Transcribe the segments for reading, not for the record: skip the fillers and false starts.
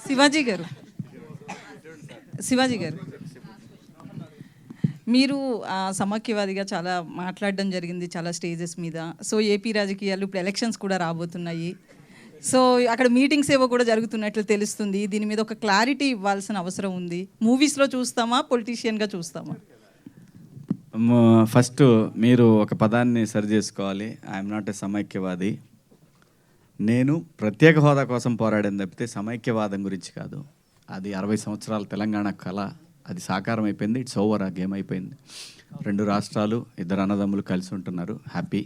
శివాజీ గారు, శివాజీ గారు, మీరు సమాఖ్యవాదిగా చాలా మాట్లాడడం జరిగింది చాలా స్టేజెస్ మీద. సో ఏపీ రాజకీయాలు ఇప్పుడు ఎలక్షన్స్ కూడా రాబోతున్నాయి. సో అక్కడ మీటింగ్స్ ఏవో కూడా జరుగుతున్నట్లు తెలుస్తుంది. దీని మీద ఒక క్లారిటీ ఇవ్వాల్సిన అవసరం ఉంది. మూవీస్లో చూస్తామా, పొలిటీషియన్గా చూస్తామా? ఫస్ట్ మీరు ఒక పదాన్ని సరి చేసుకోవాలి. ఐఎమ్ నాట్ ఏ సమైక్యవాది. నేను ప్రత్యేక హోదా కోసం పోరాడని తప్పితే సమైక్యవాదం గురించి కాదు. అది 60 సంవత్సరాల తెలంగాణ కళ, అది సాకారం అయిపోయింది. ఇట్స్ ఓవర్, ఆ గేమ్ అయిపోయింది. 2 రాష్ట్రాలు, 2 అన్నదమ్ములు కలిసి ఉంటున్నారు, హ్యాపీ.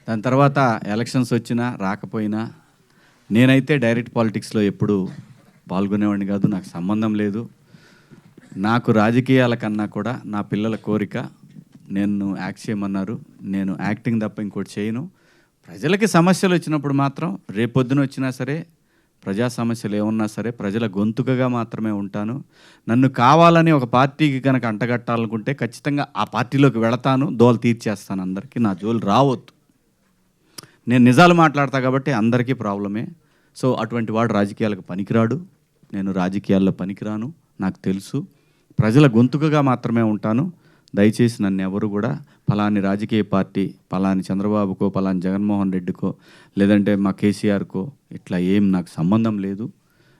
దాని తర్వాత ఎలక్షన్స్ వచ్చినా రాకపోయినా నేనైతే డైరెక్ట్ పాలిటిక్స్లో ఎప్పుడు పాల్గొనేవాడిని కాదు, నాకు సంబంధం లేదు. నాకు రాజకీయాల కన్నా కూడా నా పిల్లల కోరిక, నేను యాక్ట్ చేయమన్నారు, నేను యాక్టింగ్ తప్ప ఇంకోటి చేయను. ప్రజలకి సమస్యలు వచ్చినప్పుడు మాత్రం రేపొద్దున వచ్చినా సరే, ప్రజా సమస్యలు ఏమన్నా సరే ప్రజల గొంతుకగా మాత్రమే ఉంటాను. నన్ను కావాలని ఒక పార్టీకి కనుక అంటగట్టాలనుకుంటే ఖచ్చితంగా ఆ పార్టీలోకి వెళతాను, దోలు తీర్చేస్తాను. అందరికీ నా జోలు రావద్దు. నేను నిజాలు మాట్లాడతా కాబట్టి అందరికీ ప్రాబ్లమే. సో అటువంటి వాడు రాజకీయాలకు పనికిరాడు, నేను రాజకీయాల్లో పనికిరాను, నాకు తెలుసు. ప్రజల గొంతుకగా మాత్రమే ఉంటాను. దయచేసి నన్ను ఎవరు కూడా ఫలాని రాజకీయ పార్టీ, ఫలాని చంద్రబాబుకో, ఫలాని జగన్మోహన్ రెడ్డికో, లేదంటే మా కేసీఆర్కో ఇట్లా ఏం నాకు సంబంధం లేదు.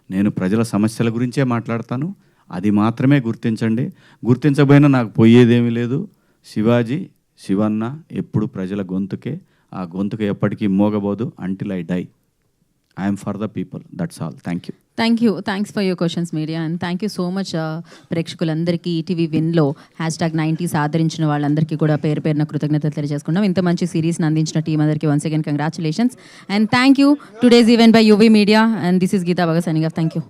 నేను ప్రజల సమస్యల గురించే మాట్లాడతాను, అది మాత్రమే గుర్తించండి. గుర్తించబోయినా నాకు పోయేదేమీ లేదు. శివాజీ, శివన్న ఎప్పుడు ప్రజల గొంతుకే, ఆ గొంతుకు ఎప్పటికీ మోగబోదు until I die. I'm for the people, that's all. Thank you. Thanks for your questions media, and thank you so much ప్రేక్షకులందరికీ. ఈటీవీ విన్లో #90s ఆదరించిన వాళ్ళందరికీ కూడా పేరు పేరున కృతజ్ఞతలు తెలియజేసుకున్నాం. ఇంత మంచి సిరీస్ని అందించిన టీం అందరికీ once again congratulations and thank you. Today's event by UV media and this is Geeta Bhagat signing off. Thank you.